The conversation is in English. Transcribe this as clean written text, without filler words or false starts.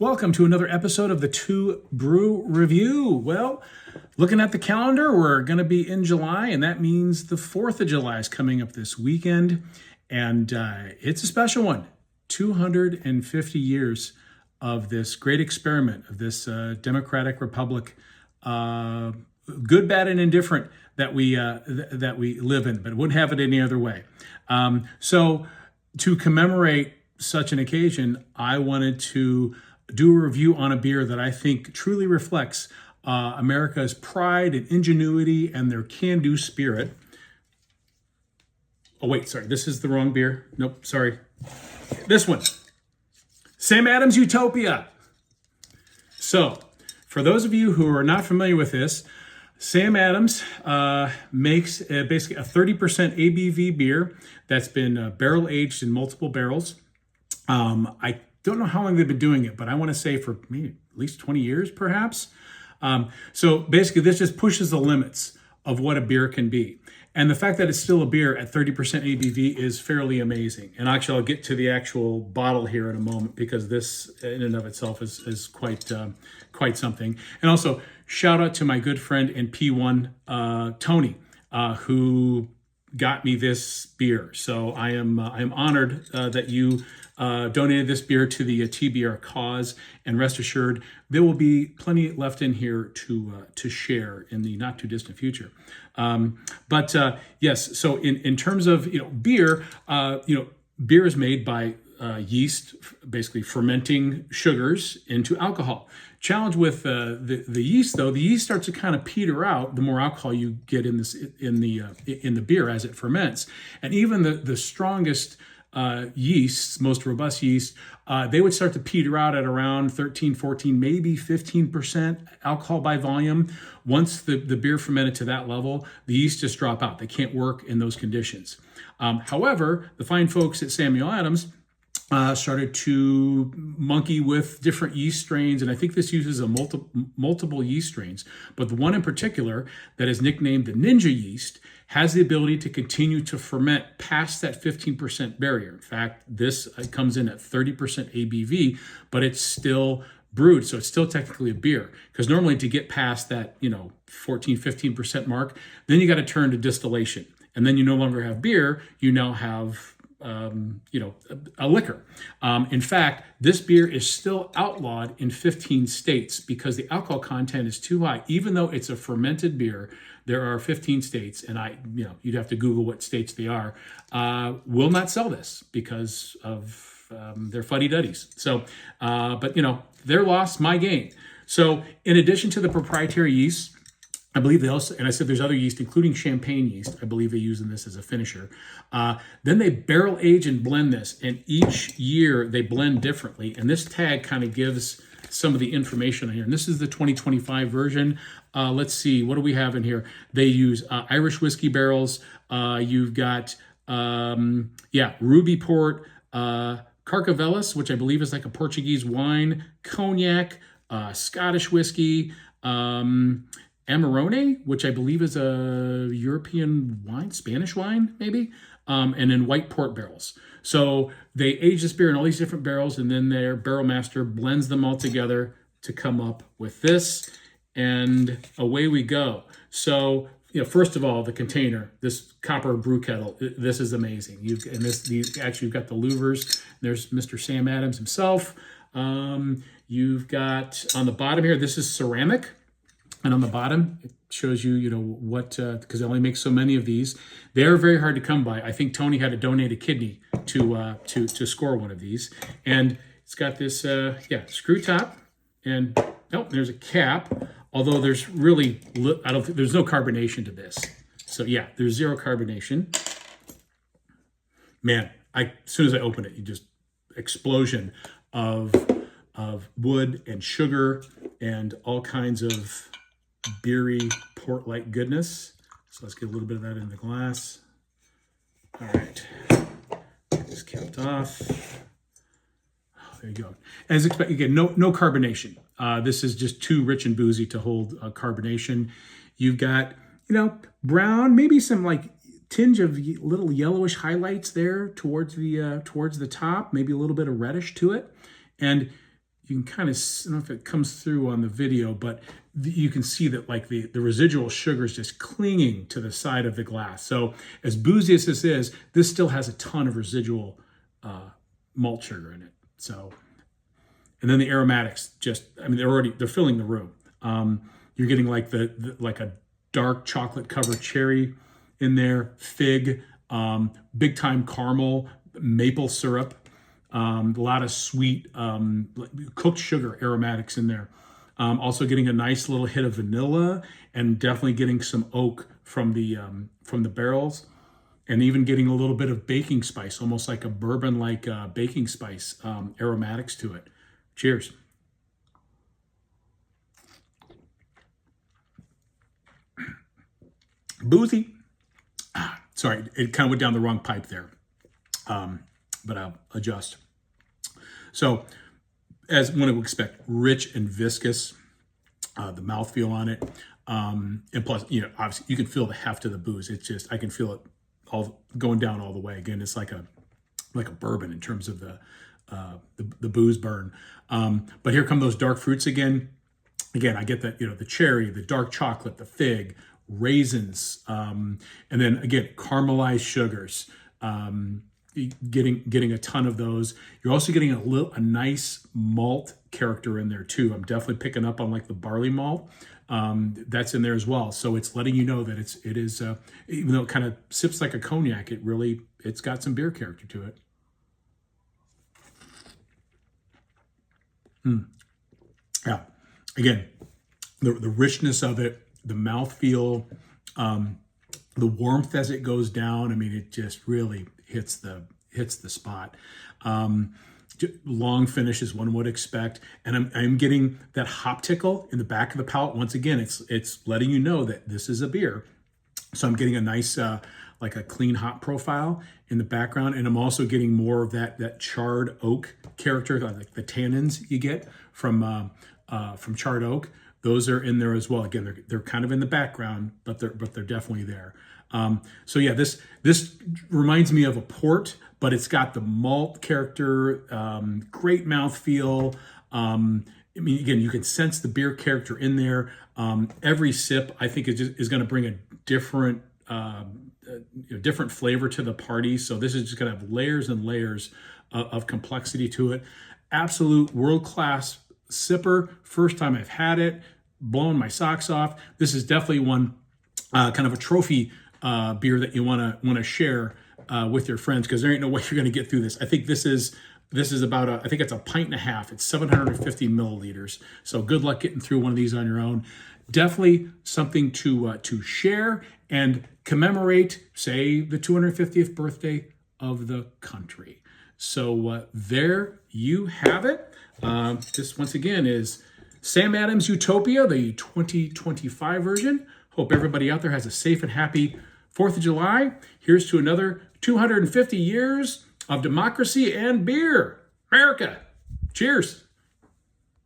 Welcome to another episode of the TUE Brew Review. Well, looking at the calendar, we're going to be in July, and that means the 4th of July is coming up this weekend, and it's a special one. 250 years of this great experiment, of this democratic republic, good, bad, and indifferent that we live in, but wouldn't have it any other way. So to commemorate such an occasion, I wanted to do a review on a beer that I think truly reflects America's pride and ingenuity and their can-do spirit. Oh, wait, sorry, this is the wrong beer. Nope, sorry. This one, Sam Adams Utopia. So, for those of you who are not familiar with this, Sam Adams makes basically a 30% ABV beer that's been barrel aged in multiple barrels. I don't know how long they've been doing it, but I want to say for maybe at least 20 years, perhaps. So basically, this just pushes the limits of what a beer can be. And the fact that it's still a beer at 30% ABV is fairly amazing. And actually, I'll get to the actual bottle here in a moment, because this in and of itself is quite something. And also, shout out to my good friend in P1, Tony, who got me this beer. So I am honored that you donated this beer to the TBR cause, and rest assured there will be plenty left in here to share in the not too distant future. But yes, so in terms of beer, beer is made by yeast, basically fermenting sugars into alcohol. Challenge with the yeast, though, the yeast starts to kind of peter out the more alcohol you get in the beer as it ferments, and even the strongest yeasts, most robust yeast, they would start to peter out at around 13, 14, maybe 15% alcohol by volume. Once the beer fermented to that level, the yeast just drop out. They can't work in those conditions. However, the fine folks at Samuel Adams started to monkey with different yeast strains, and I think this uses multiple yeast strains. But the one in particular that is nicknamed the Ninja yeast has the ability to continue to ferment past that 15% barrier. In fact, this comes in at 30% ABV, but it's still brewed, so it's still technically a beer. Because normally to get past that 14, 15% mark, then you got to turn to distillation, and then you no longer have beer. You now have a liquor. In fact, this beer is still outlawed in 15 states because the alcohol content is too high. Even though it's a fermented beer, there are 15 states, and you'd have to Google what states they are, will not sell this because of their fuddy-duddies. So, but their loss, my gain. So in addition to the proprietary yeast, I believe they also, and I said there's other yeast, including champagne yeast. I believe they use in this as a finisher. Then they barrel age and blend this, and each year they blend differently. And this tag kind of gives some of the information on here. And this is the 2025 version. Let's see, what do we have in here? They use Irish whiskey barrels. You've got, Ruby Port, Carcavelis, which I believe is like a Portuguese wine, cognac, Scottish whiskey, Amarone, which I believe is a European wine, Spanish wine, maybe, and then white port barrels. So they age this beer in all these different barrels, and then their barrel master blends them all together to come up with this, and away we go. So, first of all, the container, this copper brew kettle, this is amazing. You've got the louvers. There's Mr. Sam Adams himself. You've got on the bottom here, this is ceramic. And on the bottom, it shows you, what, because they only make so many of these. They're very hard to come by. I think Tony had to donate a kidney to score one of these. And it's got this, screw top. And, there's a cap. Although there's really, there's no carbonation to this. So, there's zero carbonation. Man, as soon as I open it, you just, explosion of wood and sugar and all kinds of beery port-like goodness. So let's get a little bit of that in the glass. All right, get this capped off. Oh, there you go. As expected, again, no carbonation. This is just too rich and boozy to hold carbonation. You've got, brown, maybe some like tinge of little yellowish highlights there towards the top, maybe a little bit of reddish to it. And you can kind of, I don't know if it comes through on the video, but you can see that like the residual sugar is just clinging to the side of the glass. So as boozy as this still has a ton of residual malt sugar in it. So, and then the aromatics just, I mean, they're filling the room. You're getting like like a dark chocolate covered cherry in there, fig, big time caramel, maple syrup, a lot of sweet cooked sugar aromatics in there. Also getting a nice little hit of vanilla, and definitely getting some oak from the barrels, and even getting a little bit of baking spice, almost like a bourbon like baking spice aromatics to it. Cheers. Boozy. Sorry, it kind of went down the wrong pipe there, but I'll adjust. So, as one would expect, rich and viscous, the mouthfeel on it, and plus, obviously you can feel the heft of the booze. It's just, I can feel it all going down all the way. Again, it's like a bourbon in terms of the booze burn. But here come those dark fruits again. Again, I get that, the cherry, the dark chocolate, the fig, raisins, and then again, caramelized sugars. Getting a ton of those. You're also getting a nice malt character in there too. I'm definitely picking up on like the barley malt. That's in there as well. So it's letting you know that it is even though it kind of sips like a cognac, it's got some beer character to it. Yeah. Again, the richness of it, the mouthfeel, the warmth as it goes down. I mean, it just really hits the spot. Long finish as one would expect, and I'm getting that hop tickle in the back of the palate. Once again, it's letting you know that this is a beer. So I'm getting a nice like a clean hop profile in the background, and I'm also getting more of that charred oak character, like the tannins you get from charred oak. Those are in there as well. Again, they're kind of in the background, but they're definitely there. So yeah, this reminds me of a port, but it's got the malt character, great mouthfeel. I mean, again, you can sense the beer character in there. Every sip, I think, is going to bring a different different flavor to the party. So this is just going to have layers and layers of complexity to it. Absolute world-class sipper. First time I've had it, blowing my socks off. This is definitely one kind of a trophy beer that you want to share with your friends, because there ain't no way you're going to get through this. I think this is about I think it's a pint and a half. It's 750 milliliters. So good luck getting through one of these on your own. Definitely something to share and commemorate, say, the 250th birthday of the country. So there you have it. This once again is Sam Adams Utopia, the 2025 version. Hope everybody out there has a safe and happy 4th of July. Here's to another 250 years of democracy and beer. America. Cheers.